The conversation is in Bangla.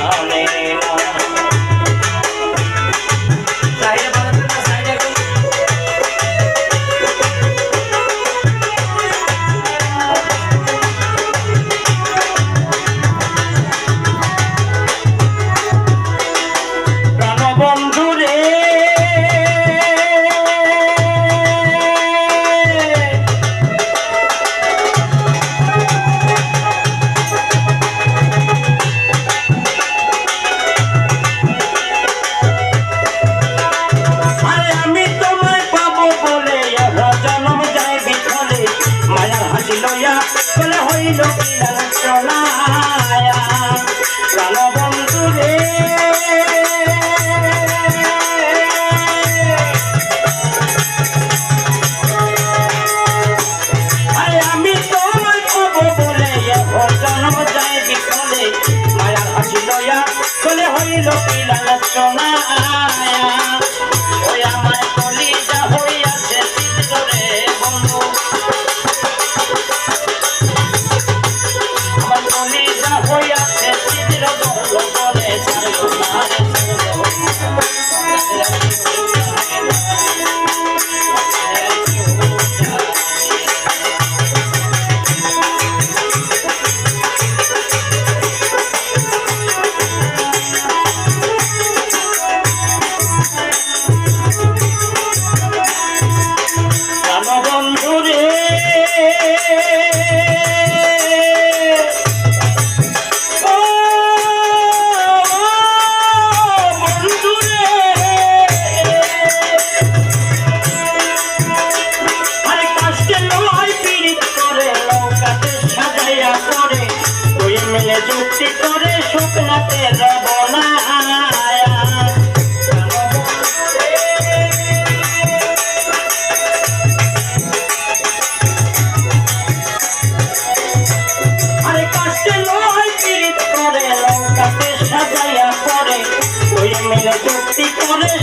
জানে না বলে হইল চলায়া প্রাণবন্ধু রে আমি তোমায় পাব বলে জন্ম যায় বিফলে মায়ার হাসি লয়া বলে হইল চলায়া ওই আমার কলিজা হইয়াছে চিত্রে বন্ধু যুক্তি করে শুকনাতে রব না আরে কাছে লয় পীড়িত করে লঙ্কাতে সাজাইয়া পরে ওই মিলে যুক্তি করে